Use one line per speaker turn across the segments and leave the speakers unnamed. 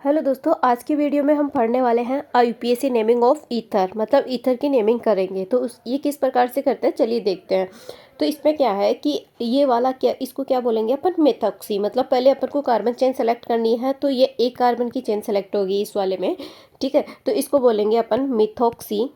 Hello दोस्तों, आज की वीडियो में हम पढ़ने वाले हैं यूपीएससी नेमिंग ऑफ ईथर। मतलब ईथर की नेमिंग करेंगे तो ये किस प्रकार से करते हैं चलिए देखते हैं। तो इसमें क्या है कि ये वाला क्या, इसको क्या बोलेंगे अपन, मेथॉक्सी। मतलब पहले अपन को कार्बन चेन सेलेक्ट करनी है तो ये एक कार्बन की चेन सेलेक्ट होगी इस वाले में। ठीक है, तो इसको बोलेंगे अपन मिथॉक्सी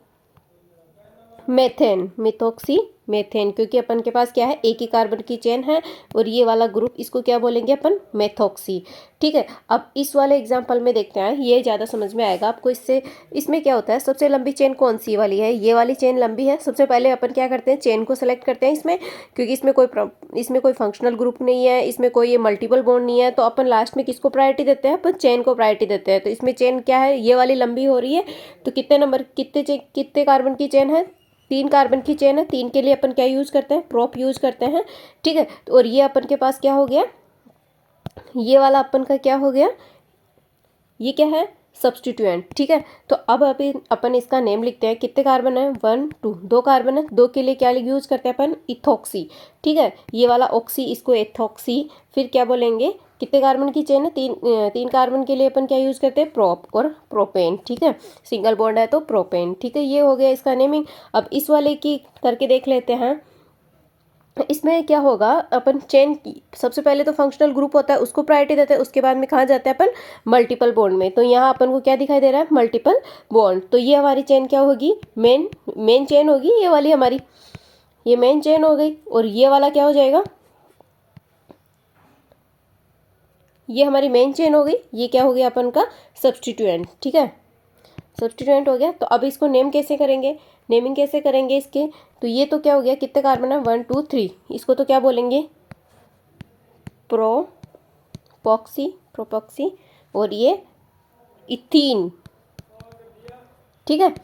मेथेन। मिथॉक्सी मेथेन, क्योंकि अपन के पास क्या है, एक ही कार्बन की चेन है और ये वाला ग्रुप, इसको क्या बोलेंगे अपन, मेथॉक्सी। ठीक है, अब इस वाले एग्जांपल में देखते हैं, ये ज़्यादा समझ में आएगा आपको। इससे इसमें क्या होता है, सबसे लंबी चेन कौन सी वाली है, ये वाली चेन लंबी है। सबसे पहले अपन क्या करते हैं, चेन को सेलेक्ट करते हैं इसमें, क्योंकि इसमें कोई फंक्शनल ग्रुप नहीं है, इसमें कोई ये मल्टीपल बॉन्ड नहीं है। तो अपन लास्ट में किसको प्रायोरिटी देते हैं, अपन चेन को प्रायोरिटी देते हैं। तो इसमें चेन क्या है, ये वाली लंबी हो रही है। तो कितने कार्बन की चेन है, 3 कार्बन की चेन है। 3 के लिए अपन क्या यूज करते हैं, प्रोप यूज करते हैं। ठीक है, तो और ये अपन के पास क्या हो गया, ये वाला अपन का क्या हो गया, ये क्या है, सब्स्टिट्यूएंट। ठीक है, तो अब अभी अपन इसका नेम लिखते हैं। कितने कार्बन है, 1 2, 2 कार्बन है। 2 के लिए क्या यूज करते हैं अपन, इथॉक्सी। ठीक है, ये वाला ऑक्सी, इसको एथॉक्सी। फिर क्या बोलेंगे, कितने कार्बन की चेन है, 3 कार्बन के लिए अपन क्या यूज करते हैं, प्रोप और प्रोपेन। ठीक है, सिंगल बॉन्ड है तो प्रोपेन। ठीक है, ये हो गया इसका नेमिंग। अब इस वाले की करके देख लेते हैं। इसमें क्या होगा, अपन चेन की सबसे पहले तो फंक्शनल ग्रुप होता है, उसको प्रायोरिटी देते हैं। उसके बाद में कहाँ जाते हैं अपन, मल्टीपल बॉन्ड में। तो यहाँ अपन को क्या दिखाई दे रहा है, मल्टीपल बॉन्ड। तो ये हमारी चेन क्या होगी, मेन चेन होगी ये वाली हमारी, ये मेन चेन हो गई। और ये वाला क्या हो जाएगा, ये हमारी मेन चेन हो गई। ये क्या हो गया अपन का, सब्स्टिट्यूएंट। ठीक है, सब्स्टिट्यूएंट हो गया। तो अब इसको नेम कैसे करेंगे, नेमिंग कैसे करेंगे इसके। तो ये तो क्या हो गया, कितने कार्बन है, 1 2 3। इसको तो क्या बोलेंगे, प्रोपॉक्सी। और ये इथीन। ठीक है,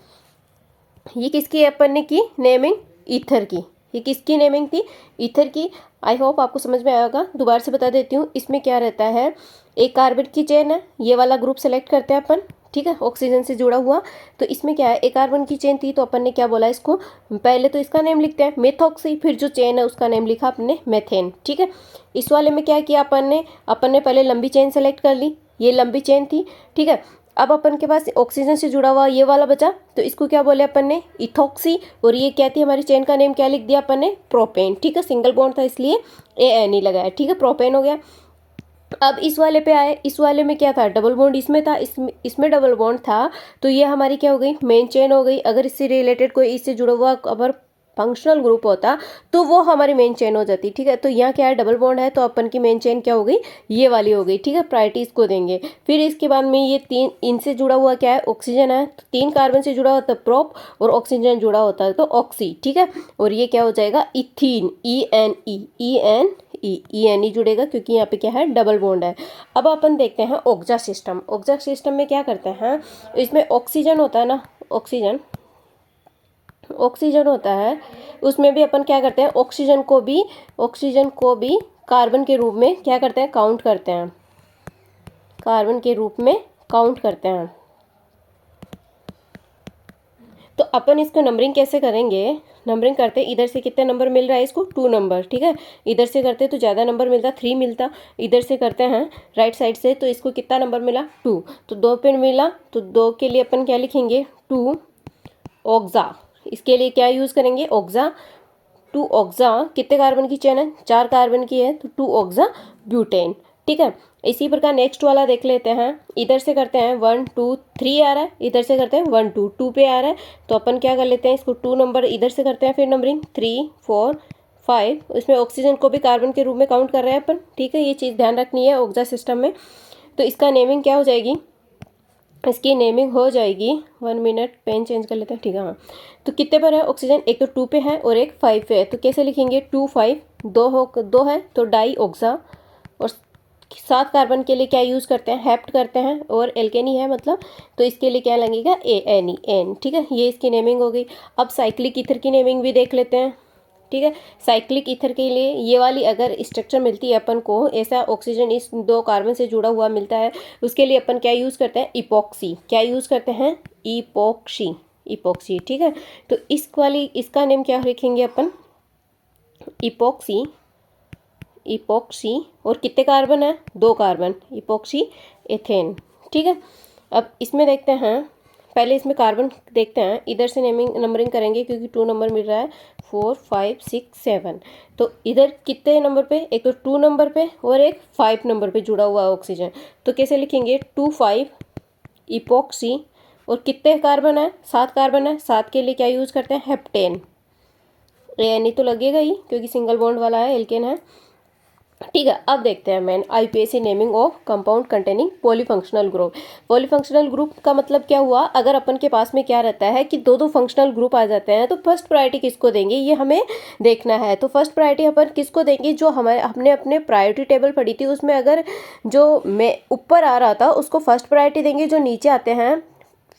ये किसकी अपन ने की नेमिंग, ईथर की। ये किसकी नेमिंग थी, ईथर की। आई होप आपको समझ में आया होगा। दोबारा से बता देती हूँ, इसमें क्या रहता है, एक कार्बन की चेन है, ये वाला ग्रुप सेलेक्ट करते हैं अपन। ठीक है, ऑक्सीजन से जुड़ा हुआ। तो इसमें क्या है, एक कार्बन की चेन थी तो अपन ने क्या बोला इसको, पहले तो इसका नेम लिखते हैं मेथॉक्सी, फिर जो चेन है उसका नेम लिखा अपने मेथेन। ठीक है, इस वाले में क्या किया अपन ने पहले लंबी चेन सेलेक्ट कर ली, ये लंबी चेन थी। ठीक है, अब अपन के पास ऑक्सीजन से जुड़ा हुआ ये वाला बचा, तो इसको क्या बोले अपन ने, इथॉक्सी। और ये क्या थी, हमारी चेन का नेम क्या लिख दिया अपन ने, प्रोपेन। ठीक है, सिंगल बॉन्ड था इसलिए AN ही लगाया। ठीक है, प्रोपेन हो गया। अब इस वाले पे आए, इस वाले में क्या था, डबल बॉन्ड इसमें था, इसमें डबल बॉन्ड था। तो ये हमारी क्या हो गई, मेन चेन हो गई। अगर इससे रिलेटेड कोई इससे जुड़ा हुआ अगर फंक्शनल ग्रुप होता तो वो हमारी मेन चेन हो जाती। ठीक है, तो यहाँ क्या है, डबल बॉन्ड है तो अपन की मेन चेन क्या हो गई, ये वाली हो गई। ठीक है, प्रायोरिटी इसको देंगे। फिर इसके बाद में ये 3, इनसे जुड़ा हुआ क्या है, ऑक्सीजन है। तो 3 कार्बन से जुड़ा होता है प्रोप, और ऑक्सीजन जुड़ा होता है तो ऑक्सी। ठीक है, और ये क्या हो जाएगा, इथीन, ENE जुड़ेगा, क्योंकि यहाँ पे क्या है, डबल बॉन्ड है। अब अपन देखते हैं ऑक्जा सिस्टम। ऑक्जा सिस्टम में क्या करते हैं, इसमें ऑक्सीजन होता है ना, ऑक्सीजन होता है, उसमें भी अपन क्या करते हैं, ऑक्सीजन को भी कार्बन के रूप में क्या करते हैं, काउंट करते हैं, कार्बन के रूप में काउंट करते हैं। तो अपन इसको नंबरिंग कैसे करेंगे, नंबरिंग करते हैं, इधर से कितने नंबर मिल रहा है इसको, 2 नंबर। ठीक है, इधर से करते तो ज़्यादा नंबर मिलता, 3 मिलता। इधर से करते हैं राइट साइड से, तो इसको कितना नंबर मिला, 2। तो 2 पे मिला, तो 2 के लिए अपन क्या लिखेंगे, 2 ऑक्जा। इसके लिए क्या यूज़ करेंगे, ऑक्जा। 2 ऑक्जा, कितने कार्बन की चेन है, 4 कार्बन की है, तो 2 ऑक्जा ब्यूटेन। ठीक है, इसी प्रकार नेक्स्ट वाला देख लेते हैं। इधर से करते हैं 1 2 3 आ रहा है, इधर से करते हैं 1 2 2 पे आ रहा है। तो अपन क्या कर लेते हैं, इसको 2 नंबर इधर से करते हैं, फिर नंबरिंग 3 4 5। इसमें ऑक्सीजन को भी कार्बन के रूप में काउंट कर रहे हैं अपन। ठीक है, ये चीज़ ध्यान रखनी है ऑक्जा सिस्टम में। तो इसका नेमिंग क्या हो जाएगी, इसकी नेमिंग हो जाएगी, 1 मिनट पेन चेंज कर लेते हैं। ठीक है, हाँ। तो कितने पर है ऑक्सीजन, एक तो 2 पे है और एक 5 पे है। तो कैसे लिखेंगे, 2 5, 2 है तो डाई ऑक्सा। और 7 कार्बन के लिए क्या यूज़ करते हैं, हेप्ट करते हैं, और एल्केनी है मतलब, तो इसके लिए क्या लगेगा, ANE। ठीक है, ये इसकी नेमिंग हो गई। अब साइक्लिक ईथर की नेमिंग भी देख लेते हैं। ठीक है, साइक्लिक ईथर के लिए ये वाली अगर स्ट्रक्चर मिलती है अपन को, ऐसा ऑक्सीजन इस 2 कार्बन से जुड़ा हुआ मिलता है, उसके लिए अपन क्या यूज़ करते हैं, इपॉक्सी। क्या यूज़ करते हैं, इपॉक्सी। ठीक है, तो इसका नेम क्या लिखेंगे अपन, इपॉक्सी। और कितने कार्बन है, 2 कार्बन, इपॉक्सी एथेन। ठीक है। अब इसमें देखते हैं, पहले इसमें कार्बन देखते हैं, इधर से नंबरिंग करेंगे क्योंकि 2 नंबर मिल रहा है, 4 5 6 7। तो इधर कितने नंबर पे, एक तो 2 नंबर पे और एक 5 नंबर पे जुड़ा हुआ है ऑक्सीजन। तो कैसे लिखेंगे, 2 5 इपोक्सी, और कितने कार्बन है, 7 कार्बन है, 7 के लिए क्या यूज़ करते हैं, हेप्टेन। एन तो लगेगा ही क्योंकि सिंगल बॉन्ड वाला है, एल्केन है, ठीक है। अब देखते हैं main IPAC naming of compound containing polyfunctional group. Polyfunctional group का मतलब क्या हुआ, अगर अपन के पास में क्या रहता है कि दो दो फंक्शनल ग्रुप आ जाते हैं तो फर्स्ट प्रायोरिटी किसको देंगे, ये हमें देखना है। तो फर्स्ट प्रायोरिटी अपन किसको देंगे, जो हमारे हमने अपने प्रायोरिटी टेबल पढ़ी थी उसमें अगर जो मैं ऊपर आ रहा था उसको फर्स्ट प्रायोरिटी देंगे, जो नीचे आते हैं,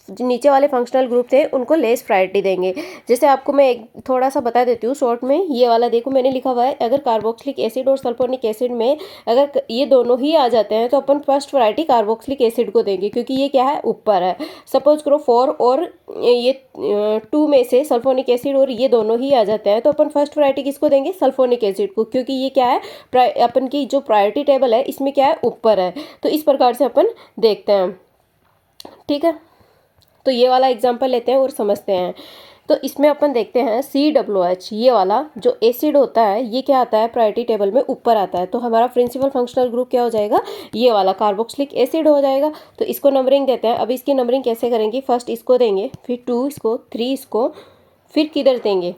जो नीचे वाले फंक्शनल ग्रुप थे उनको लेस प्रायोरिटी देंगे। जैसे आपको मैं एक थोड़ा सा बता देती हूँ शॉर्ट में, ये वाला देखो मैंने लिखा हुआ है, अगर कार्बोक्सिलिक एसिड और सल्फोनिक एसिड में अगर ये दोनों ही आ जाते हैं तो अपन फर्स्ट प्रायोरिटी कार्बोक्सिलिक एसिड को देंगे क्योंकि ये क्या है, ऊपर है। सपोज करो 4 और ये 2 में से सल्फोनिक एसिड और ये दोनों ही आ जाते हैं तो अपन फर्स्ट प्रायोरिटी किसको देंगे, सल्फोनिक एसिड को, क्योंकि ये क्या है, अपन की जो प्रायोरिटी टेबल है इसमें क्या है, ऊपर है। तो इस प्रकार से अपन देखते हैं, ठीक है। तो ये वाला एग्जांपल लेते हैं और समझते हैं। तो इसमें अपन देखते हैं COOH, ये वाला जो एसिड होता है ये क्या आता है, प्रायोरिटी टेबल में ऊपर आता है। तो हमारा प्रिंसिपल फंक्शनल ग्रुप क्या हो जाएगा, ये वाला कार्बोक्सिलिक एसिड हो जाएगा। तो इसको नंबरिंग देते हैं। अब इसकी नंबरिंग कैसे करेंगे, फर्स्ट इसको देंगे, फिर 2 इसको, 3 इसको, फिर किधर देंगे,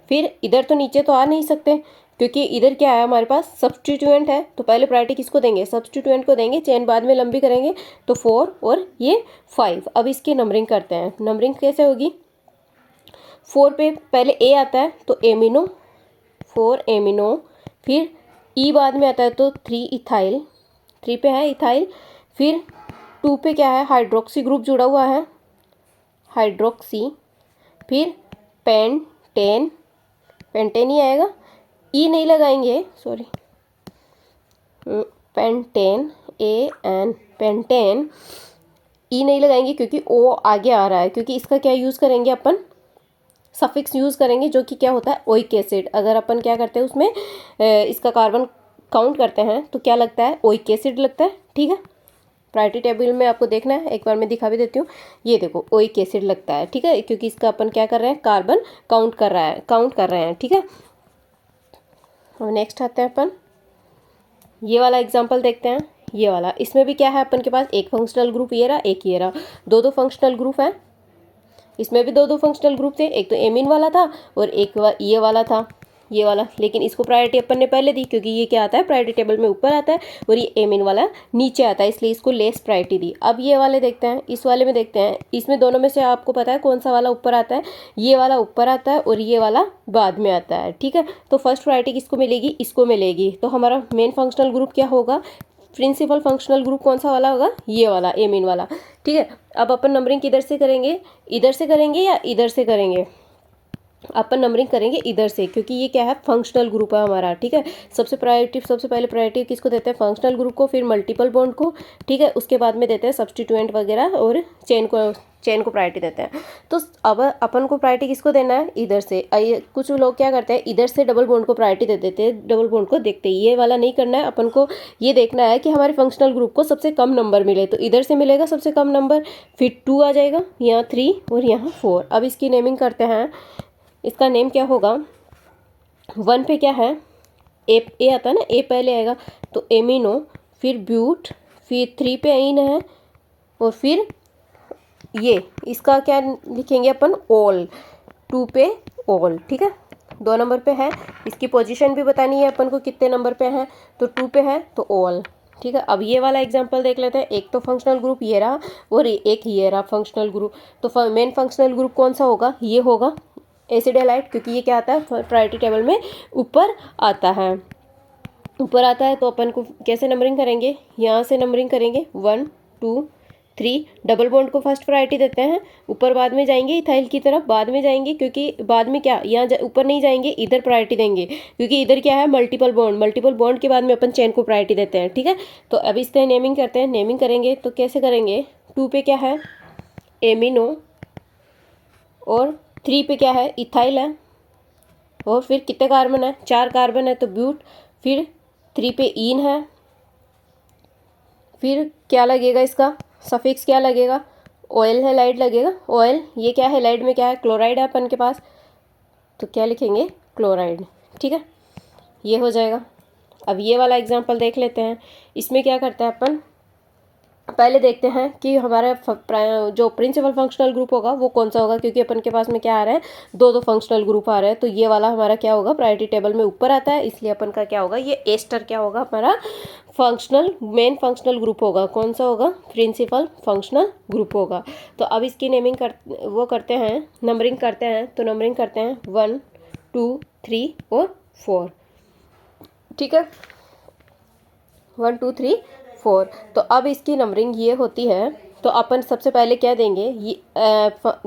फिर इधर तो नीचे तो आ नहीं सकते क्योंकि इधर क्या है हमारे पास, सब्स्टिट्यूएंट है। तो पहले प्रायोरिटी किसको देंगे, सब्स्टिट्यूएंट को देंगे, चेन बाद में लंबी करेंगे। तो 4 और ये 5। अब इसकी नंबरिंग करते हैं, नंबरिंग कैसे होगी, 4 पे पहले ए आता है तो एमिनो, 4 एमिनो, फिर ई बाद में आता है तो 3 इथाइल, 3 पे है इथाइल, फिर 2 पे क्या है, हाइड्रोक्सी ग्रुप जुड़ा हुआ है, हाइड्रोक्सी, फिर पेंटेन, पेंटेन ही आएगा, ई नहीं लगाएंगे, सॉरी, पेंटेन, AN, पेंटेन, ई नहीं लगाएंगे क्योंकि ओ आगे आ रहा है, क्योंकि इसका क्या यूज़ करेंगे अपन, सफिक्स यूज़ करेंगे जो कि क्या होता है, ओइक एसिड। अगर अपन क्या करते हैं उसमें इसका कार्बन काउंट करते हैं तो क्या लगता है, ओइक एसिड लगता है, ठीक है। प्रायोरिटी टेबल में आपको देखना है, एक बार मैं दिखा भी देती हूँ, ये देखो ओइक एसिड लगता है, ठीक है, क्योंकि इसका अपन क्या कर रहे हैं, कार्बन काउंट कर रहे हैं, ठीक है। अब नेक्स्ट आते हैं अपन, ये वाला एग्जांपल देखते हैं, ये वाला, इसमें भी क्या है अपन के पास, एक फंक्शनल ग्रुप ये रहा, एक ये रहा, दो फंक्शनल ग्रुप है। इसमें भी दो फंक्शनल ग्रुप थे, एक तो एमीन वाला था और एक ये वाला था, ये वाला। लेकिन इसको प्रायोरिटी अपन ने पहले दी क्योंकि ये क्या आता है, प्रायोरिटी टेबल में ऊपर आता है और ये एमीन वाला नीचे आता है, इसलिए इसको लेस प्रायोरिटी दी। अब ये वाले देखते हैं, इस वाले में देखते हैं, इसमें दोनों में से आपको पता है कौन सा वाला ऊपर आता है, ये वाला ऊपर आता है और ये वाला बाद में आता है, ठीक है। तो फर्स्ट प्रायोरिटी किसको मिलेगी, इसको मिलेगी। तो हमारा मेन फंक्शनल ग्रुप क्या होगा, प्रिंसिपल फंक्शनल ग्रुप कौन सा वाला होगा, ये वाला एमीन वाला, ठीक है। अब अपन नंबरिंग किधर से करेंगे, इधर से करेंगे या इधर से करेंगे, अपन नंबरिंग करेंगे इधर से क्योंकि ये क्या है, फंक्शनल ग्रुप है हमारा, ठीक है। सबसे पहले प्रायोरिटी किसको देते हैं, फंक्शनल ग्रुप को, फिर मल्टीपल बॉन्ड को, ठीक है। उसके बाद में देते हैं सब्स्टिट्यूएंट वगैरह और चेन को प्रायोरिटी देते हैं। तो अब अपन को प्रायोरिटी किसको देना है, इधर से। कुछ लोग क्या करते हैं, इधर से डबल बॉन्ड को प्रायोरिटी दे देते हैं, डबल बॉन्ड को देखते ही, ये वाला नहीं करना है अपन को। ये देखना है कि हमारे फंक्शनल ग्रुप को सबसे कम नंबर मिले, तो इधर से मिलेगा सबसे कम नंबर, फिर 2 आ जाएगा, यहाँ 3 और यहाँ 4। अब इसकी नेमिंग करते हैं, इसका नेम क्या होगा, 1 पे क्या है, ए आता है ना, ए पहले आएगा तो एमिनो, फिर ब्यूट, फिर 3 पे अइन है और फिर ये इसका क्या लिखेंगे अपन, ऑल, 2 पे ऑल, ठीक है। 2 नंबर पे है, इसकी पोजीशन भी बतानी है अपन को कितने नंबर पे है, तो 2 पे है तो ऑल, ठीक है। अब ये वाला एग्जांपल देख लेते हैं, एक तो फंक्शनल ग्रुप ये रहा और एक ये रहा फंक्शनल ग्रुप। तो मेन फंक्शनल ग्रुप कौन सा होगा, ये होगा एसिड हैलाइड, क्योंकि ये क्या आता है, प्रायोरिटी टेबल में ऊपर आता है, ऊपर आता है। तो अपन को कैसे नंबरिंग करेंगे, यहाँ से नंबरिंग करेंगे 1 2 3, डबल बॉन्ड को फर्स्ट प्रायोरिटी देते हैं, ऊपर बाद में जाएंगे, इथाइल की तरफ बाद में जाएंगे, क्योंकि बाद में क्या, यहाँ ऊपर नहीं जाएंगे, इधर प्रायोरिटी देंगे क्योंकि इधर क्या है, मल्टीपल बॉन्ड के बाद में अपन चेन को प्रायोरिटी देते हैं, ठीक है। तो अब इससे नेमिंग करते हैं, नेमिंग करेंगे तो कैसे करेंगे, 2 पे क्या है, एमिनो, और 3 पे क्या है, इथाइल है, और फिर कितने कार्बन है, 4 कार्बन है तो ब्यूट, फिर 3 पे इन है, फिर क्या लगेगा इसका, सफिक्स क्या लगेगा, ऑयल हैलाइड लगेगा। ऑयल, ये क्या हैलाइड में क्या है, क्लोराइड है अपन के पास, तो क्या लिखेंगे, क्लोराइड। ठीक है, ये हो जाएगा। अब ये वाला एग्जांपल देख लेते हैं। इसमें क्या करते हैं अपन, पहले देखते हैं कि हमारा जो प्रिंसिपल फंक्शनल ग्रुप होगा वो कौन सा होगा, क्योंकि अपन के पास में क्या आ रहा है, दो दो फंक्शनल ग्रुप आ रहे हैं। तो ये वाला हमारा क्या होगा, प्रायोरिटी टेबल में ऊपर आता है, इसलिए अपन का क्या होगा, ये एस्टर क्या होगा, हमारा फंक्शनल मेन फंक्शनल ग्रुप होगा। कौन सा होगा, प्रिंसिपल फंक्शनल ग्रुप होगा। तो अब इसकी नेमिंग करते हैं, नंबरिंग करते हैं। तो नंबरिंग करते हैं 1 2 3 और 4। ठीक है, 1 2 3 4। तो अब इसकी नंबरिंग ये होती है। तो अपन सबसे पहले क्या देंगे, ये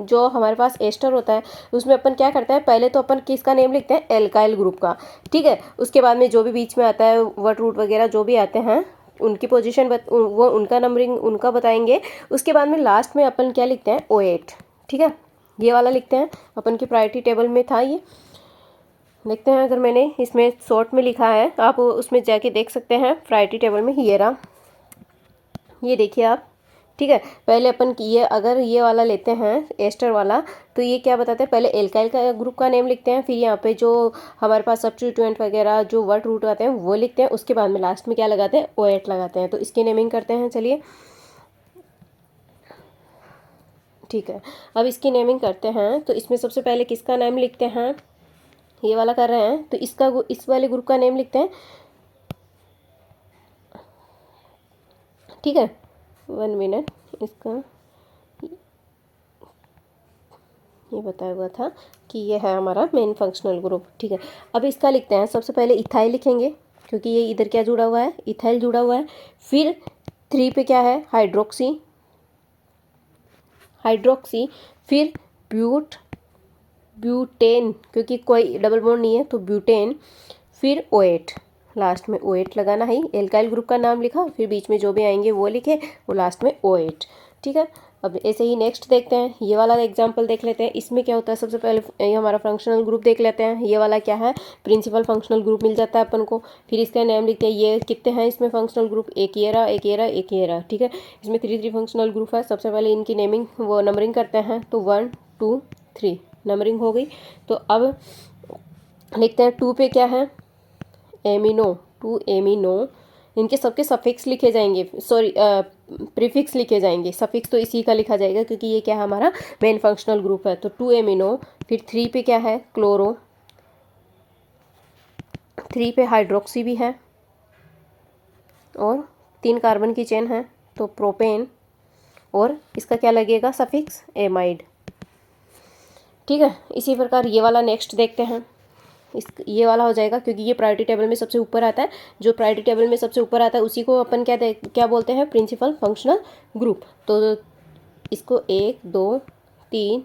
जो हमारे पास एस्टर होता है उसमें अपन क्या करते हैं, पहले तो अपन किसका नेम लिखते हैं, एल्काइल ग्रुप का। ठीक है, उसके बाद में जो भी बीच में आता है वर्ड रूट वगैरह जो भी आते हैं उनकी पोजीशन वो उनका नंबरिंग उनका बताएंगे। उसके बाद में लास्ट में अपन क्या लिखते हैं, O8। ठीक है, ये वाला लिखते हैं, अपन की प्रायोरिटी टेबल में था ये। देखते हैं, अगर मैंने इसमें शॉर्ट में लिखा है, आप उसमें जाके देख सकते हैं प्रायोरिटी टेबल में, ये रहा, ये देखिए आप। ठीक है, पहले अपन ये अगर ये वाला लेते हैं एस्टर वाला, तो ये क्या बताते हैं, पहले एल्काइल का ग्रुप का नेम लिखते हैं, फिर यहाँ पे जो हमारे पास सब्स्टिट्यूएंट वगैरह जो वर्ड रूट आते हैं वो लिखते हैं, उसके बाद में लास्ट में क्या लगाते हैं, O8 लगाते हैं। तो इसकी नेमिंग करते हैं, चलिए। ठीक है, अब इसकी नेमिंग करते हैं। तो इसमें सबसे पहले किसका नेम लिखते हैं, ये वाला कर रहे हैं, तो इस वाले ग्रुप का नेम लिखते हैं। ठीक है, 1 मिनट, इसका ये बताया हुआ था कि ये है हमारा मेन फंक्शनल ग्रुप। ठीक है, अब इसका लिखते हैं, सबसे पहले इथाइल लिखेंगे, क्योंकि ये इधर क्या जुड़ा हुआ है, इथाइल जुड़ा हुआ है। फिर 3 पे क्या है, हाइड्रोक्सी, हाइड्रोक्सी। फिर ब्यूटेन, क्योंकि कोई डबल बॉन्ड नहीं है तो ब्यूटेन। फिर O8, लास्ट में O8 लगाना है। एल्काइल ग्रुप का नाम लिखा, फिर बीच में जो भी आएंगे वो लिखे, वो लास्ट में O8। ठीक है, अब ऐसे ही नेक्स्ट देखते हैं, ये वाला एग्जांपल देख लेते हैं। इसमें क्या होता है, सबसे पहले ये हमारा फंक्शनल ग्रुप देख लेते हैं। ये वाला क्या है, प्रिंसिपल फंक्शनल ग्रुप मिल जाता है अपन को। फिर इसका नेम लिखते हैं, ये कितने हैं इसमें फंक्शनल ग्रुप, एक ये रहा, एक ये रहा, एक ये रहा। ठीक है, इसमें 3 फंक्शनल ग्रुप है। सबसे पहले इनकी नेमिंग वो नंबरिंग करते हैं। तो 1 2 3 नंबरिंग हो गई। तो अब लिखते हैं 2 पे क्या है, एमिनो, 2 एमिनो। इनके सबके सफिक्स लिखे जाएंगे, सॉरी प्रीफिक्स लिखे जाएंगे। सफिक्स तो इसी का लिखा जाएगा क्योंकि ये क्या है, हमारा मेन फंक्शनल ग्रुप है। तो 2 एमिनो। फिर 3 पे क्या है, क्लोरो। 3 पे हाइड्रोक्सी भी है, और 3 कार्बन की चेन है, तो प्रोपेन। और इसका क्या लगेगा, सफिक्स एमाइड। ठीक है, इसी प्रकार ये वाला नेक्स्ट देखते हैं। ये वाला हो जाएगा, क्योंकि ये प्रायोरिटी टेबल में सबसे ऊपर आता है। जो प्रायोरिटी टेबल में सबसे ऊपर आता है उसी को अपन क्या बोलते हैं, प्रिंसिपल फंक्शनल ग्रुप। तो इसको 1 2 3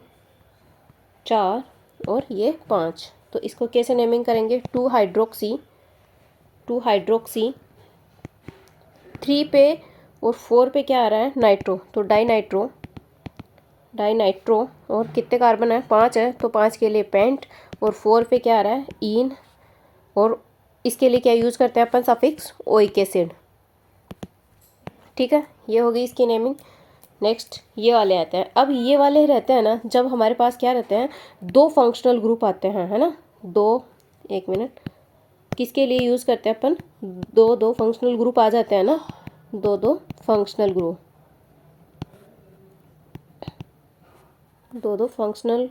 4 और ये 5। तो इसको कैसे नेमिंग करेंगे, 2 हाइड्रोक्सी, 2 हाइड्रोक्सी। 3 पे और 4 पे क्या आ रहा है, नाइट्रो, तो डाइनाइट्रो, डाइनाइट्रो। और कितने कार्बन है, 5 है, तो 5 के लिए पेंट। और 4 पे क्या आ रहा है, इन। और इसके लिए क्या यूज़ करते हैं अपन, सफिक्स ओइक एसिड। ठीक है, ये हो गई इसकी नेमिंग। नेक्स्ट ये वाले आते हैं। अब ये वाले रहते हैं ना, जब हमारे पास क्या रहते हैं, 2 फंक्शनल ग्रुप आते हैं, है ना, 2, 1 मिनट, किसके लिए यूज़ करते हैं अपन, 2 फंक्शनल ग्रुप आ जाते हैं ना, 2 फंक्शनल ग्रुप, 2 फंक्शनल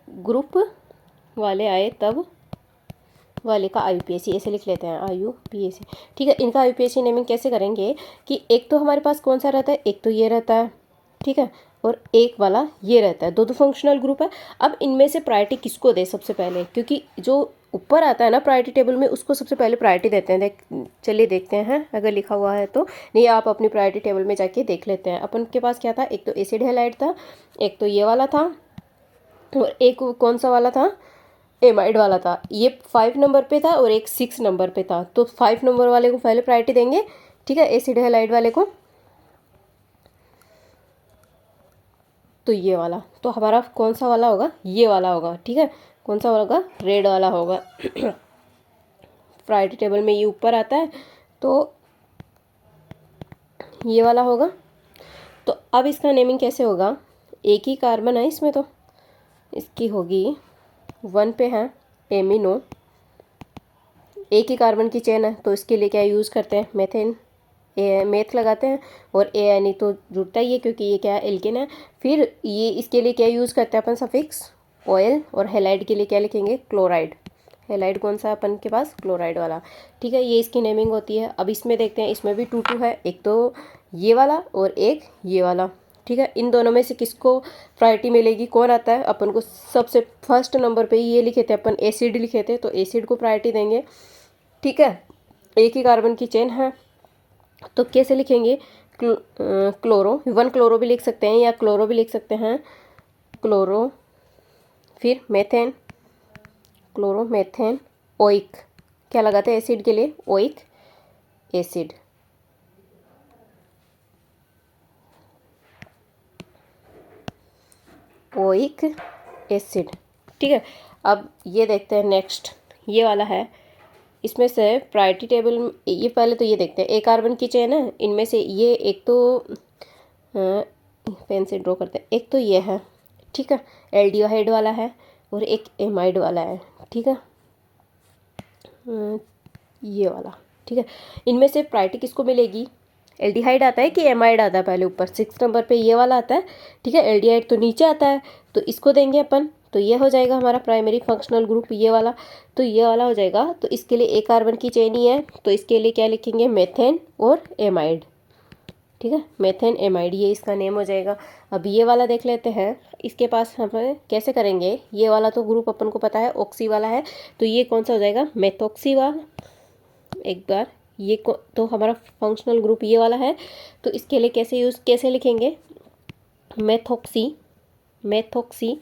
ग्रुप वाले आए तब वाले का IUPAC ऐसे लिख लेते हैं, IUPAC। ठीक है, इनका IUPAC नेमिंग कैसे करेंगे कि एक तो हमारे पास कौन सा रहता है, एक तो ये रहता है। ठीक है, और एक वाला ये रहता है, 2 फंक्शनल ग्रुप है। अब इनमें से प्रायोरिटी किसको दे सबसे पहले, क्योंकि जो ऊपर आता है ना प्रायोरिटी टेबल में, उसको सबसे पहले प्रायोरिटी देते हैं। चलिए देखते हैं, अगर लिखा हुआ है तो, नहीं आप अपनी प्रायोरिटी टेबल में जाके देख लेते हैं। अपन के पास क्या था, एक तो एसिड हैलाइड था, एक तो ये वाला था, और एक कौन सा वाला था, एमाइड वाला था। ये 5 नंबर पे था और एक 6 नंबर पे था। तो 5 नंबर वाले को पहले प्रायोरिटी देंगे। ठीक है, एसिड हैलाइड वाले को। तो ये वाला, तो हमारा कौन सा वाला होगा, ये वाला होगा। ठीक है, कौन सा होगा, रेड वाला होगा। प्रायोरिटी टेबल में ये ऊपर आता है, तो ये वाला होगा। तो अब इसका नेमिंग कैसे होगा, एक ही कार्बन है इसमें, तो इसकी होगी 1 पे है एमिनो, एक ही कार्बन की चेन है, तो इसके लिए क्या यूज़ करते हैं, मेथेन, मेथ लगाते हैं, और एन तो जुड़ता ही है क्योंकि ये क्या है, एल्केन है। फिर ये इसके लिए क्या यूज़ करते हैं अपन, सफिक्स ऑयल, और हेलाइड के लिए क्या लिखेंगे, क्लोराइड। हेलाइड कौन सा है अपन के पास, क्लोराइड वाला, ठीक है। ये इसकी नेमिंग होती है। अब इसमें देखते हैं, इसमें भी 2 2 है, एक तो ये वाला और एक ये वाला, ठीक है। इन दोनों में से किसको प्रायोरिटी मिलेगी, कौन आता है, अपन को सबसे फर्स्ट नंबर पे ये लिखे थे अपन, एसिड लिखे थे, तो एसिड को प्रायोरिटी देंगे, ठीक है। एक ही कार्बन की चेन है, तो कैसे लिखेंगे, क्लोरो, 1 क्लोरो भी लिख सकते हैं या क्लोरो भी लिख सकते हैं, क्लोरो, फिर मेथेन, क्लोरो मेथेन, ओइक, क्या लगाते हैं एसिड के लिए, ओइक एसिड, ओइक एसिड, ठीक है। अब ये देखते हैं नेक्स्ट, ये वाला है, इसमें से प्रायोरिटी टेबल, ये पहले तो ये देखते हैं, एक कार्बन की चेन है, इनमें से ये एक तो पेन से ड्रॉ करते हैं, एक तो ये है, ठीक है, एल्डिहाइड वाला है, और एक एमाइड वाला है, ठीक है, ये वाला, ठीक है। इनमें से प्रायोरिटी किसको मिलेगी, एल्डिहाइड आता है कि एमाइड आता है, पहले ऊपर 6 नंबर पे ये वाला आता है, ठीक है, एल्डिहाइड तो नीचे आता है, तो इसको देंगे अपन, तो ये हो जाएगा हमारा प्राइमरी फंक्शनल ग्रुप, ये वाला, तो ये वाला हो जाएगा। तो इसके लिए एक कार्बन की चेन ही है, तो इसके लिए क्या लिखेंगे, मेथेन और एमाइड, ठीक है, मेथेन एमाइड, ये इसका नेम हो जाएगा। अब ये वाला देख लेते हैं, इसके पास हमें कैसे करेंगे, ये वाला तो ग्रुप अपन को पता है ऑक्सी वाला है, तो ये कौन सा हो जाएगा, मेथॉक्सी वाला, एक बार ये तो हमारा फंक्शनल ग्रुप ये वाला है, तो इसके लिए कैसे लिखेंगे, मेथॉक्सी, मेथॉक्सी,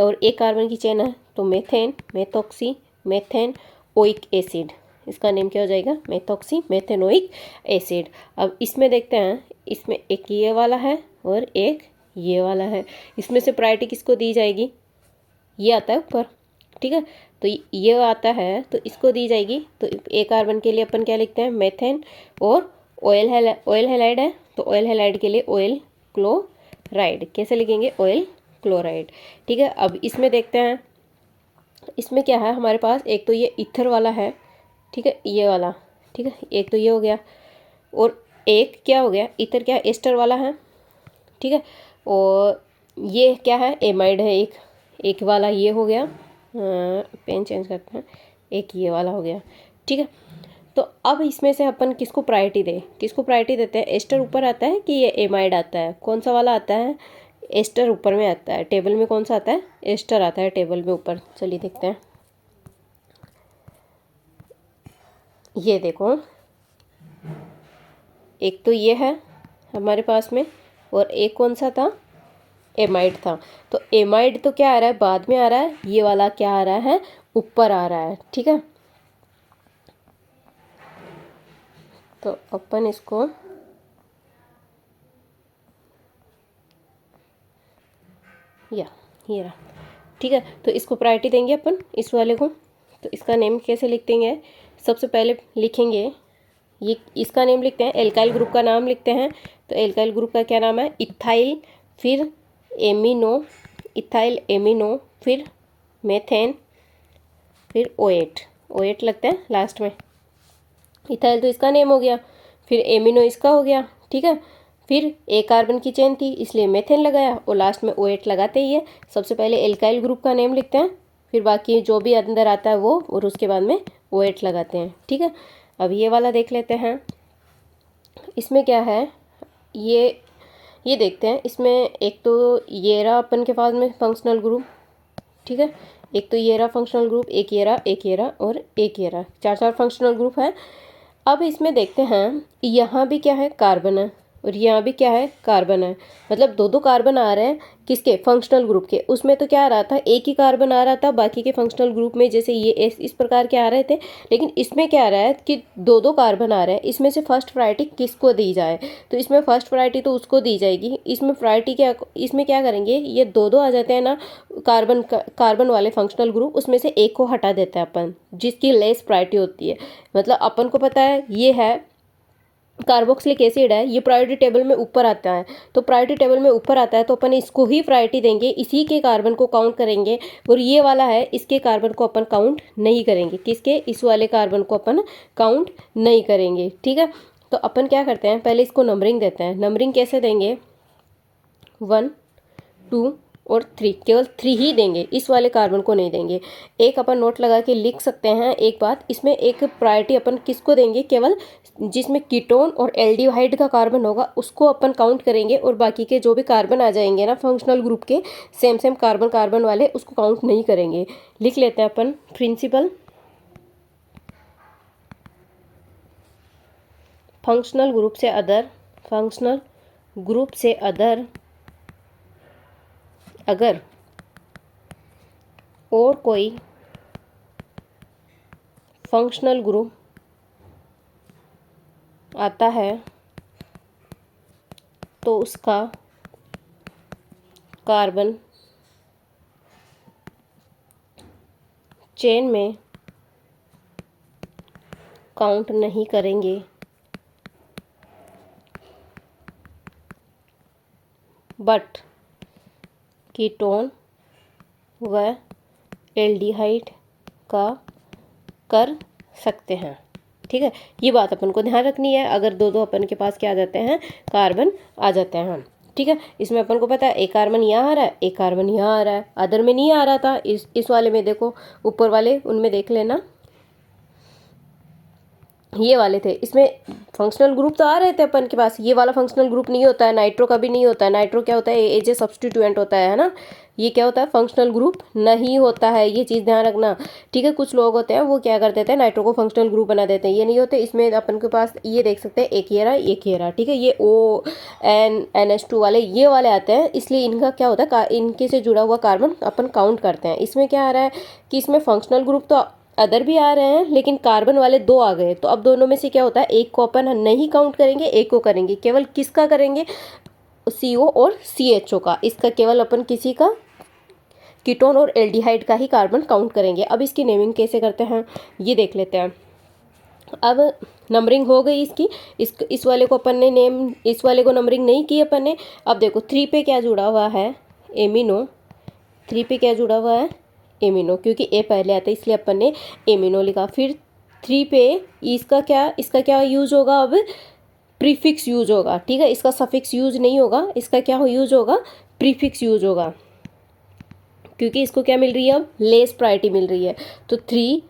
और एक कार्बन की चेन है, तो methane, methoxy, methane oic acid, इसका नेम क्या हो जाएगा, मेथॉक्सी मेथेनोइक एसिड। अब इसमें देखते हैं, इसमें एक ये वाला है और एक ये वाला है, इसमें से प्रायोरिटी किसको दी जाएगी, ये आता है ऊपर, ठीक है, तो ये आता है, तो इसको दी जाएगी। तो एक कार्बन के लिए अपन क्या लिखते हैं, मेथेन, और ऑयल हैलाइड है, तो ऑयल हैलाइड के लिए ऑयल क्लोराइड, कैसे लिखेंगे, ऑयल क्लोराइड, ठीक है। अब इसमें देखते हैं, इसमें क्या है हमारे पास, एक तो ये ईथर वाला है, ठीक है, ये वाला, ठीक है, एक तो ये हो गया, और एक क्या हो गया, ईथर क्या एस्टर वाला है, ठीक है, और ये क्या है, एमाइड है, एक वाला ये हो गया, पेन चेंज करते हैं, एक ये वाला हो गया, ठीक है। तो अब इसमें से अपन किसको प्रायोरिटी देते हैं, एस्टर ऊपर आता है कि ये एमाइड आता है, कौन सा वाला आता है, एस्टर ऊपर में आता है, टेबल में कौन सा आता है, एस्टर आता है टेबल में ऊपर, चलिए देखते हैं, ये देखो, एक तो ये है हमारे पास में, और एक कौन सा था, एमाइड था, तो एमाइड तो क्या आ रहा है, बाद में आ रहा है, ये वाला क्या आ रहा है, ऊपर आ रहा है, ठीक है। तो अपन इसको ये रहा, ठीक है, तो इसको प्रायोरिटी देंगे अपन इस वाले को, तो इसका नेम कैसे लिख देंगे, सबसे पहले लिखेंगे, ये इसका नेम लिखते हैं, एल्काइल ग्रुप का नाम लिखते हैं, तो एल्काइल ग्रुप का क्या नाम है, इथाइल, फिर एमिनो, इथाइल एमिनो, फिर मेथेन, फिर ओएट लगता है लास्ट में, इथाइल तो इसका नेम हो गया, फिर एमिनो इसका हो गया, ठीक है, फिर एक कार्बन की चेन थी इसलिए मेथेन लगाया, और लास्ट में ओएट लगाते ही है। सबसे पहले एल्काइल ग्रुप का नेम लिखते हैं, फिर बाकी जो भी अंदर आता है वो, और उसके बाद में ओएट लगाते हैं, ठीक है। अब ये वाला देख लेते हैं, इसमें क्या है, ये देखते हैं, इसमें एक तो ये रहा अपन के पास में फंक्शनल ग्रुप, ठीक है, एक तो ये रहा फंक्शनल ग्रुप, एक ये रहा और एक ये रहा, 4 फंक्शनल ग्रुप है। अब इसमें देखते हैं, यहाँ भी क्या है, कार्बन है, और यहाँ भी क्या है, कार्बन है, मतलब 2 2 कार्बन आ रहे हैं किसके, फंक्शनल ग्रुप के। उसमें तो क्या आ रहा था, एक ही कार्बन आ रहा था, बाकी के फंक्शनल ग्रुप में जैसे ये इस प्रकार के आ रहे थे, लेकिन इसमें क्या आ रहा है कि 2 2 कार्बन आ रहे हैं। इसमें से फर्स्ट प्रायोरिटी किसको दी जाए, तो इसमें फर्स्ट प्रायोरिटी तो उसको दी जाएगी, इसमें प्रायोरिटी क्या, इसमें क्या करेंगे, ये 2 2 आ जाते हैं ना, कार्बन वाले फंक्शनल ग्रुप, उसमें से एक को हटा देते हैं अपन, जिसकी लेस प्रायोरिटी होती है। मतलब अपन को पता है ये है कार्बोक्सिलिक एसिड है, ये प्रायोरिटी टेबल में ऊपर आता है, तो प्रायोरिटी टेबल में ऊपर आता है तो अपन इसको ही प्रायोरिटी देंगे, इसी के कार्बन को काउंट करेंगे। और ये वाला है, इसके कार्बन को अपन काउंट नहीं करेंगे। किसके? इस वाले कार्बन को अपन काउंट नहीं करेंगे। ठीक है, तो अपन क्या करते हैं, पहले इसको नंबरिंग देते हैं। नंबरिंग कैसे देंगे? 1 2 और 3, केवल 3 ही देंगे, इस वाले कार्बन को नहीं देंगे। एक अपन नोट लगा के लिख सकते हैं एक बात, इसमें एक प्रायोरिटी अपन किसको देंगे? केवल जिसमें कीटोन और एल्डिहाइड का कार्बन होगा उसको अपन काउंट करेंगे, और बाकी के जो भी कार्बन आ जाएंगे ना फंक्शनल ग्रुप के सेम सेम कार्बन वाले, उसको काउंट नहीं करेंगे। लिख लेते हैं अपन प्रिंसिपल फंक्शनल ग्रुप से अदर, फंक्शनल ग्रुप से अदर अगर और कोई फंक्शनल ग्रुप आता है तो उसका कार्बन चेन में काउंट नहीं करेंगे, बट कीटोन व एल्डिहाइड का कर सकते हैं। ठीक है, ये बात अपन को ध्यान रखनी है। अगर दो दो अपन के पास क्या आ जाते हैं, कार्बन आ जाते हैं। ठीक है, इसमें अपन को पता है एक कार्बन यहाँ आ रहा है, एक कार्बन यहाँ आ रहा है, अदर में नहीं आ रहा था। इस वाले में देखो, ऊपर वाले उनमें देख लेना, ये वाले थे, इसमें फंक्शनल ग्रुप तो आ रहे थे अपन के पास। ये वाला फंक्शनल ग्रुप नहीं होता है, नाइट्रो का भी नहीं होता है। नाइट्रो क्या होता है? एज ए सब्स्टिट्यूएंट होता है ना। ये क्या होता है? फंक्शनल ग्रुप नहीं होता है, ये चीज़ ध्यान रखना। ठीक है, कुछ लोग होते हैं वो क्या कर देते हैं, नाइट्रो को फंक्शनल ग्रुप बना देते हैं, ये नहीं होते। इसमें अपन के पास ये देख सकते हैं, एक ये रहा, एक ये रहा। ठीक है, ये ONH2 वाले ये वाले आते हैं, इसलिए इनका क्या होता है, इनके से जुड़ा हुआ कार्बन अपन काउंट करते हैं। इसमें क्या आ रहा है कि इसमें फंक्शनल ग्रुप तो अदर भी आ रहे हैं, लेकिन कार्बन वाले 2 आ गए, तो अब दोनों में से क्या होता है, एक को अपन नहीं काउंट करेंगे, एक को करेंगे। केवल किसका करेंगे? CO और CHO का। इसका केवल अपन किसी का, कीटोन और एल्डिहाइड का ही कार्बन काउंट करेंगे। अब इसकी नेमिंग कैसे करते हैं ये देख लेते हैं। अब नंबरिंग हो गई इसकी, इस वाले को अपन ने नेम, इस वाले को नंबरिंग नहीं की अपन ने। अब देखो 3 पे क्या जुड़ा हुआ है, एमिनो। 3 पे क्या जुड़ा हुआ है? एमिनो, क्योंकि ए पहले आता है इसलिए अपन ने एमिनो लिखा। फिर 3 पे इसका क्या यूज होगा? अब प्रीफिक्स यूज होगा। ठीक है, इसका सफिक्स यूज नहीं होगा, इसका क्या यूज होगा? प्रीफिक्स यूज होगा, क्योंकि इसको क्या मिल रही है, अब लेस प्रायोरिटी मिल रही है। तो 3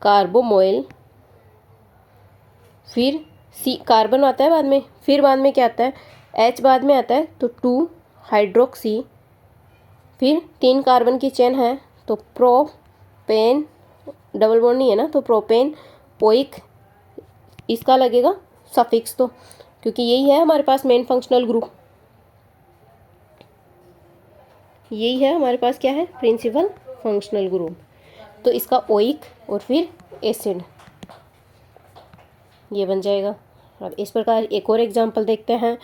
कार्बोमोइल, फिर C कार्बन आता है बाद में, फिर बाद में क्या आता है, H बाद में आता है, तो 2 हाइड्रोक्सी, फिर 3 कार्बन की चेन है तो प्रोपेन, डबल बॉन्ड नहीं है ना, तो प्रोपेन ओइक, इसका लगेगा सफिक्स, तो क्योंकि यही है हमारे पास मेन फंक्शनल ग्रुप, यही है हमारे पास क्या है, प्रिंसिपल फंक्शनल ग्रुप। तो इसका ओइक और फिर एसिड, ये बन जाएगा। अब इस प्रकार एक और एग्जांपल देखते हैं।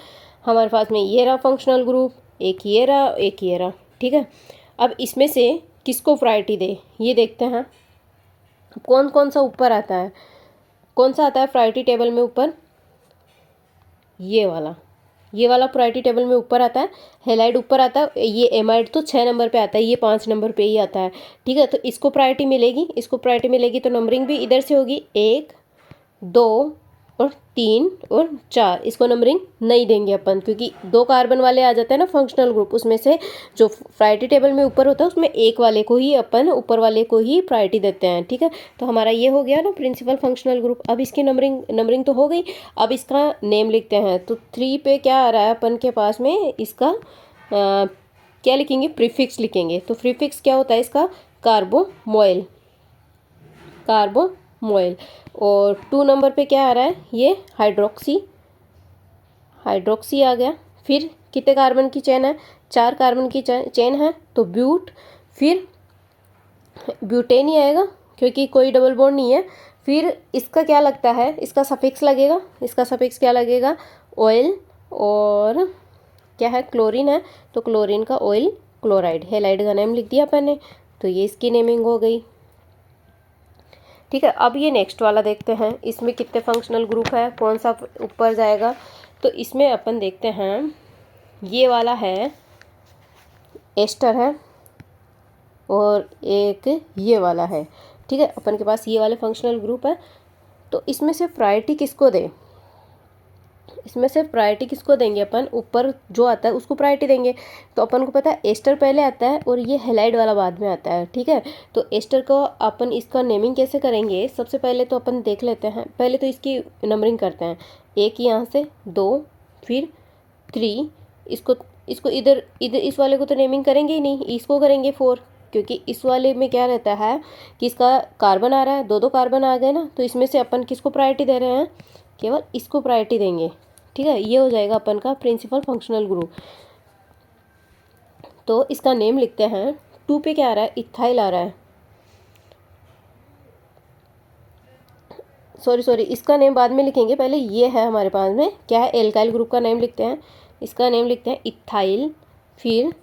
हमारे पास में ये रहा फंक्शनल ग्रुप, एक ये रहा, एक ये रहा। ठीक है, अब इसमें से किसको प्रायोरिटी दे ये देखते हैं। कौन कौन सा ऊपर आता है, कौन सा आता है प्रायोरिटी टेबल में ऊपर? ये वाला प्रायोरिटी टेबल में ऊपर आता है, हेलाइड ऊपर आता है। ये एमाइड तो 6 नंबर पे आता है, ये 5 नंबर पे ही आता है। ठीक है, तो इसको प्रायोरिटी मिलेगी, इसको प्रायोरिटी मिलेगी, तो नंबरिंग भी इधर से होगी 1 2 और 3 और 4। इसको नंबरिंग नहीं देंगे अपन, क्योंकि 2 कार्बन वाले आ जाते हैं ना फंक्शनल ग्रुप, उसमें से जो प्रायोरिटी टेबल में ऊपर होता है उसमें एक वाले को ही अपन, ऊपर वाले को ही प्रायोरिटी देते हैं। ठीक है, तो हमारा ये हो गया ना प्रिंसिपल फंक्शनल ग्रुप। अब इसकी नंबरिंग तो हो गई, अब इसका नेम लिखते हैं। तो 3 पे क्या आ रहा है अपन के पास में, इसका क्या लिखेंगे, प्रीफिक्स लिखेंगे। तो प्रीफिक्स क्या होता है इसका, कार्बोमोइल। और 2 नंबर पे क्या आ रहा है, ये हाइड्रोक्सी आ गया। फिर कितने कार्बन की चेन है, 4 कार्बन की चेन है, तो ब्यूट, फिर ब्यूटेन ही आएगा क्योंकि कोई डबल बॉन्ड नहीं है। फिर इसका क्या लगता है, इसका सफिक्स लगेगा, इसका सफिक्स क्या लगेगा, ऑयल, और क्या है, क्लोरीन है, तो क्लोरीन का ऑयल क्लोराइड, हेलाइड का नेम लिख दिया अपन ने। तो ये इसकी नेमिंग हो गई। ठीक है, अब ये नेक्स्ट वाला देखते हैं, इसमें कितने फंक्शनल ग्रुप है, कौन सा ऊपर जाएगा। तो इसमें अपन देखते हैं, ये वाला है एस्टर है और एक ये वाला है। ठीक है, अपन के पास ये वाले फंक्शनल ग्रुप है। तो इसमें से प्रायोरिटी किसको दें, इसमें से प्रायोरिटी किसको देंगे, अपन ऊपर जो आता है उसको प्रायोरिटी देंगे। तो अपन को पता है एस्टर पहले आता है और ये हेलाइड वाला बाद में आता है। ठीक है, तो एस्टर को अपन इसका नेमिंग कैसे करेंगे, सबसे पहले तो अपन देख लेते हैं, पहले तो इसकी नंबरिंग करते हैं। एक यहाँ से 2, फिर 3, इसको इसको इधर इधर इस वाले को तो नेमिंग करेंगे ही नहीं, इसको करेंगे 4, क्योंकि इस वाले में क्या रहता है कि इसका कार्बन आ रहा है, दो कार्बन आ गए ना, तो इसमें से अपन किसको प्रायोरिटी दे रहे हैं, केवल इसको प्रायोरिटी देंगे। ठीक है, ये हो जाएगा अपन का प्रिंसिपल फंक्शनल ग्रुप। तो इसका नेम लिखते हैं। 2 पे क्या आ रहा है, इथाइल आ रहा है, सॉरी इसका नेम बाद में लिखेंगे, पहले ये है हमारे पास में क्या है, एल्काइल ग्रुप का नेम लिखते हैं। इसका नेम लिखते हैं इथाइल, फिर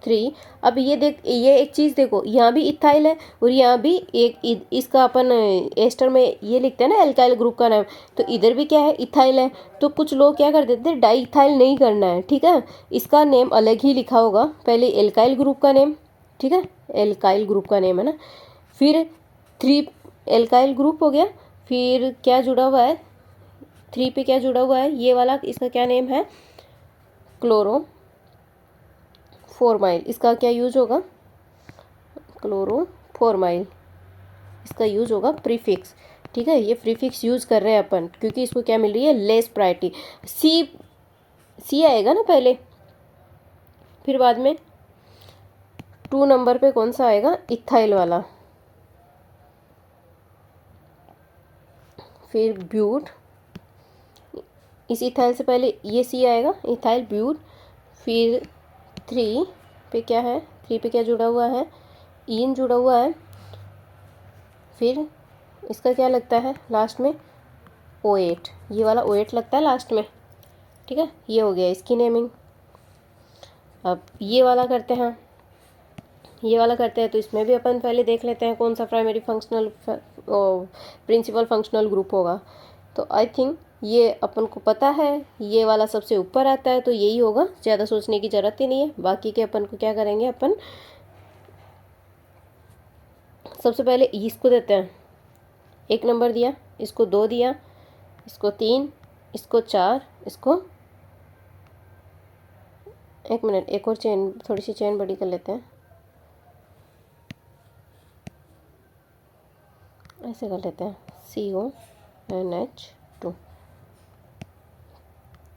3। अब ये देख, ये एक चीज़ देखो, यहाँ भी इथाइल है और यहाँ भी एक इसका अपन एस्टर में ये लिखते हैं ना एल्काइल ग्रुप का नाम, तो इधर भी क्या है, इथाइल है। तो कुछ लोग क्या कर देते हैं, डाई इथाइल नहीं करना है। ठीक है, इसका नेम अलग ही लिखा होगा, पहले एल्काइल ग्रुप का नेम। ठीक है, एल्काइल ग्रुप का नेम है ना, फिर 3 एल्काइल ग्रुप हो गया, फिर क्या जुड़ा हुआ है 3 पे, क्या जुड़ा हुआ है ये वाला, इसका क्या नेम है, क्लोरो फॉर्माइल। इसका क्या यूज होगा, क्लोरो फॉर्माइल, इसका यूज होगा प्रीफिक्स। ठीक है, ये प्रीफिक्स यूज कर रहे हैं अपन, क्योंकि इसको क्या मिल रही है, लेस प्रायोरिटी। सी आएगा ना पहले, फिर बाद में 2 नंबर पे कौन सा आएगा, इथाइल वाला, फिर ब्यूट, इस इथाइल से पहले ये सी आएगा, इथाइल ब्यूट। फिर 3 पे क्या है, 3 पे क्या जुड़ा हुआ है, इन जुड़ा हुआ है। फिर इसका क्या लगता है लास्ट में, O8, ये वाला O8 लगता है लास्ट में। ठीक है, ये हो गया इसकी नेमिंग। अब ये वाला करते हैं, ये वाला करते हैं, तो इसमें भी अपन पहले देख लेते हैं कौन सा primary functional principal functional group होगा। तो आई थिंक ये अपन को पता है, ये वाला सबसे ऊपर आता है, तो यही होगा, ज़्यादा सोचने की ज़रूरत ही नहीं है। बाकी के अपन को क्या करेंगे, अपन सबसे पहले इसको देते हैं, 1 नंबर दिया, इसको 2 दिया, इसको 3, इसको 4, इसको 1 मिनट, एक और चेन, थोड़ी सी चेन बड़ी कर लेते हैं, ऐसे कर लेते हैं, CONH2,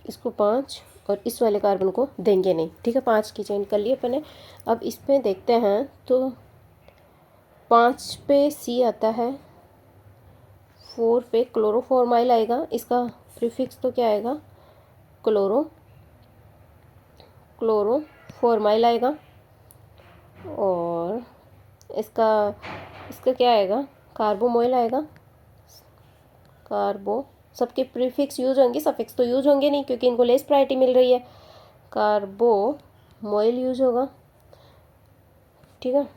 इसको 5 और इस वाले कार्बन को देंगे नहीं। ठीक है, 5 की चेन कर ली अपन ने। अब इसमें देखते हैं, तो 5 पे C आता है, 4 पे क्लोरोफॉर्माइल आएगा, इसका प्रीफिक्स तो क्या आएगा, क्लोरोफॉर्माइल आएगा, और इसका इसका क्या आएगा, कार्बोमोइल आएगा, कार्बो, सबके प्रीफिक्स यूज होंगे, सफिक्स तो यूज होंगे नहीं, क्योंकि इनको लेस प्रायोरिटी मिल रही है। कार्बोमोइल यूज होगा। ठीक है,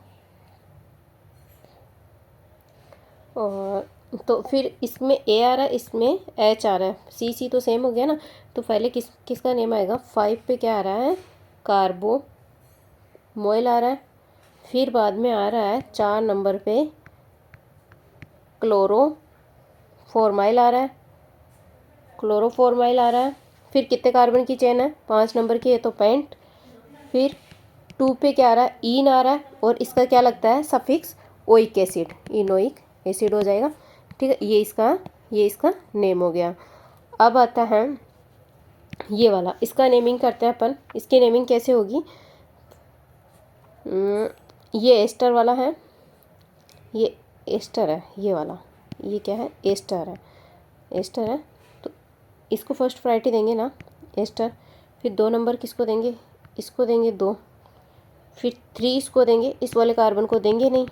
और तो फिर इसमें A आ रहा है, इसमें H आ रहा है, C तो सेम हो गया ना। तो पहले किसका नेम आएगा, 5 पे क्या आ रहा है, कार्बोमोइल आ रहा है, फिर बाद में आ रहा है 4 नंबर पे क्लोरोफॉर्माइल आ रहा है, क्लोरोफॉर्माइल आ रहा है। फिर कितने कार्बन की चेन है, 5 नंबर की है, तो पेंट। फिर 2 पे क्या आ रहा है, ईन आ रहा है, और इसका क्या लगता है, सफिक्स ओइक एसिड, इनोइक एसिड हो जाएगा। ठीक है, ये इसका नेम हो गया। अब आता है ये वाला, इसका नेमिंग करते हैं अपन। इसकी नेमिंग कैसे होगी, ये एस्टर वाला है, ये एस्टर है, ये वाला, ये क्या है, एस्टर है। तो इसको फर्स्ट प्रायोरिटी देंगे ना, एस्टर। फिर 2 नंबर किसको देंगे, इसको देंगे 2, फिर 3 इसको देंगे, इस वाले कार्बन को देंगे नहीं,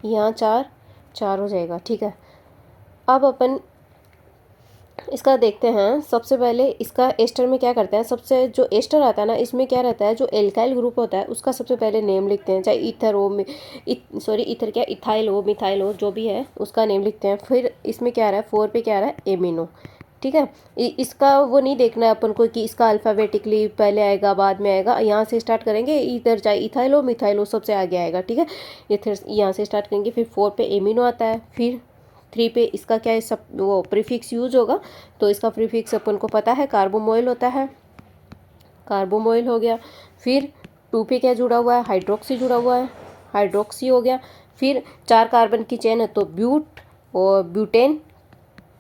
यहाँ 4 हो जाएगा। ठीक है, अब अपन इसका देखते हैं। सबसे पहले इसका एस्टर में क्या करते हैं, सबसे जो एस्टर आता है ना, इसमें क्या रहता है, जो एल्काइल ग्रुप होता है उसका सबसे पहले नेम लिखते हैं, चाहे ईथर हो, ईथर क्या, इथाइल हो, मिथाइल हो, जो भी है उसका नेम लिखते हैं। फिर इसमें क्या आ रहा है, 4 पे क्या आ रहा है, एमिनो। ठीक है, इसका वो नहीं देखना है अपन को कि इसका अल्फ़ाबेटिकली पहले आएगा बाद में आएगा, यहाँ से स्टार्ट करेंगे, इधर चाहे इथाइल हो, मिथाइल हो, सबसे आगे आएगा। ठीक है, इधर यहाँ से स्टार्ट करेंगे, फिर 4 पे एमिनो आता है, फिर 3 पे इसका क्या है, सब वो प्रीफिक्स यूज होगा, तो इसका प्रीफिक्स अपन को पता है, कार्बोमोइल होता है, कार्बोमोइल हो गया। फिर 2 पे क्या जुड़ा हुआ है, हाइड्रोक्सी जुड़ा हुआ है, हाइड्रोक्सी हो गया। फिर 4 कार्बन की चेन है तो ब्यूट और ब्यूटेन,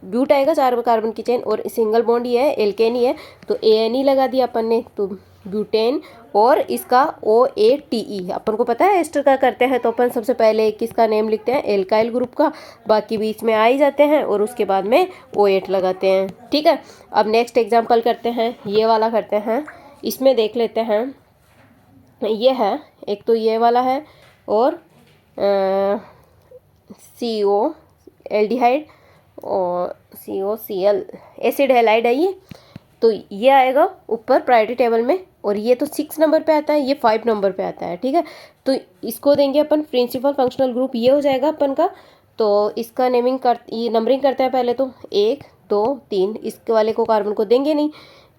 ब्यूट आएगा 4 कार्बन की चेन, और सिंगल बॉन्ड ये है, एल्केन ही है, तो ANE लगा दिया अपन ने, तो ब्यूटेन। और इसका OATE अपन को पता है एस्टर का करते हैं, तो अपन सबसे पहले किसका नेम लिखते हैं, एल्काइल ग्रुप का, बाकी बीच में आ ही जाते हैं, और उसके बाद में O8 लगाते हैं। ठीक है, अब नेक्स्ट एग्जाम्पल करते हैं, ये वाला करते हैं। इसमें देख लेते हैं, ये है एक, तो ये वाला है, और CO एल्डिहाइड और COCl एसिड हैलाइड है ये, तो ये आएगा ऊपर प्रायोरिटी टेबल में, और ये तो 6 नंबर पे आता है, ये 5 नंबर पे आता है। ठीक है, तो इसको देंगे अपन प्रिंसिपल फंक्शनल ग्रुप, ये हो जाएगा अपन का। तो इसका नेमिंग ये नंबरिंग करते हैं पहले, तो 1 2 3, इसके वाले को कार्बन को देंगे नहीं।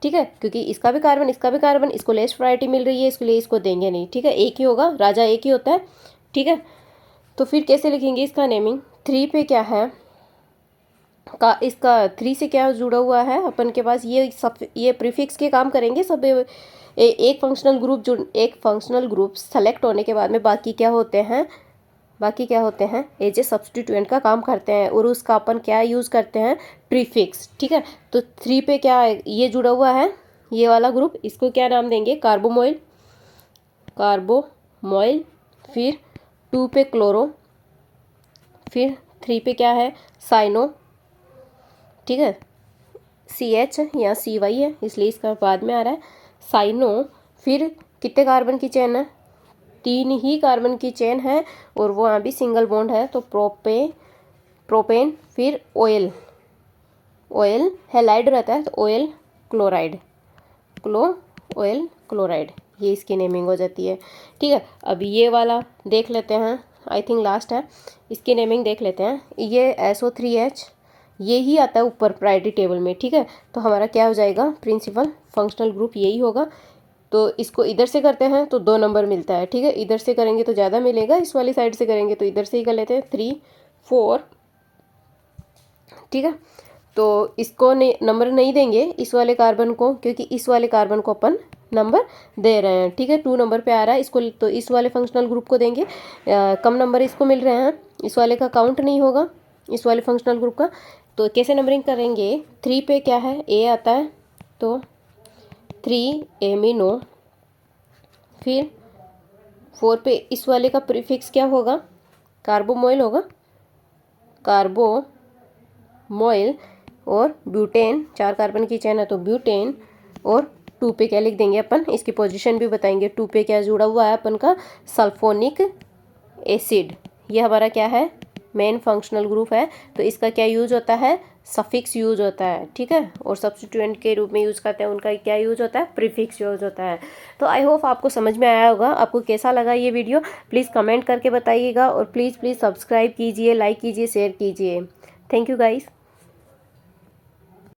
ठीक है, क्योंकि इसका भी कार्बन, इसका भी कार्बन, इसको लेस प्रायोरिटी मिल रही है, इसके लिए इसको देंगे नहीं। ठीक है, एक ही होगा, राजा एक ही होता है। ठीक है, तो फिर कैसे लिखेंगे इसका नेमिंग, 3 पे क्या है का, इसका 3 से क्या जुड़ा हुआ है अपन के पास, ये सब ये प्रीफिक्स के काम करेंगे सब। एक फंक्शनल ग्रुप जो, एक फंक्शनल ग्रुप सेलेक्ट होने के बाद में बाकी क्या होते हैं, बाकी क्या होते हैं, एज ए सब्सटीट्यूएंट का काम करते हैं, और उसका अपन क्या यूज़ करते हैं, प्रीफिक्स। ठीक है, तो 3 पे क्या है, ये जुड़ा हुआ है, ये वाला ग्रुप, इसको क्या नाम देंगे, कार्बोमोइल, कार्बोमोइल। फिर 2 पे क्लोरो, फिर 3 पे क्या है, साइनो। ठीक है, CH या CY है, इसलिए इसका बाद में आ रहा है, साइनो। फिर कितने कार्बन की चेन है, 3 ही कार्बन की चेन है, और वो यहाँ भी सिंगल बॉन्ड है, तो प्रोपेन। फिर ऑयल, ऑयल हैलाइड रहता है, तो ऑयल क्लोराइड, ऑयल क्लोराइड, ये इसकी नेमिंग हो जाती है। ठीक है, अब ये वाला देख लेते हैं, आई थिंक लास्ट है, इसकी नेमिंग देख लेते हैं। ये SO3H, ये ही आता है ऊपर प्रायोरिटी टेबल में। ठीक है, तो हमारा क्या हो जाएगा, प्रिंसिपल फंक्शनल ग्रुप यही होगा। तो इसको इधर से करते हैं तो 2 नंबर मिलता है। ठीक है, इधर से करेंगे तो ज़्यादा मिलेगा, इस वाली साइड से करेंगे तो इधर से ही कर लेते हैं, 3 4। ठीक है, तो इसको नंबर नहीं देंगे इस वाले कार्बन को, क्योंकि इस वाले कार्बन को अपन नंबर दे रहे हैं। ठीक है, 2 नंबर पे आ रहा है इसको, तो इस वाले फंक्शनल ग्रुप को देंगे, कम नंबर इसको मिल रहे हैं, इस वाले का काउंट नहीं होगा, इस वाले फंक्शनल ग्रुप का। तो कैसे नंबरिंग करेंगे, 3 पे क्या है, A आता है, तो 3 एमिनो। फिर 4 पे इस वाले का प्रीफिक्स क्या होगा, कार्बोमोइल होगा, कार्बोमोइल। और ब्यूटेन, 4 कार्बन की चेन है तो ब्यूटेन। और 2 पे क्या लिख देंगे अपन, इसकी पोजीशन भी बताएंगे, 2 पे क्या जुड़ा हुआ है अपन का, सल्फोनिक एसिड, ये हमारा क्या है, मेन फंक्शनल ग्रुप है, तो इसका क्या यूज होता है, सफिक्स यूज होता है। ठीक है, और सब्स्टिट्यूएंट के रूप में यूज करते हैं, उनका क्या यूज होता है, प्रीफिक्स यूज होता है। तो आई होप आपको समझ में आया होगा। आपको कैसा लगा ये वीडियो, प्लीज़ कमेंट करके बताइएगा, और प्लीज़ सब्सक्राइब कीजिए, लाइक कीजिए, शेयर कीजिए। Thank you guys.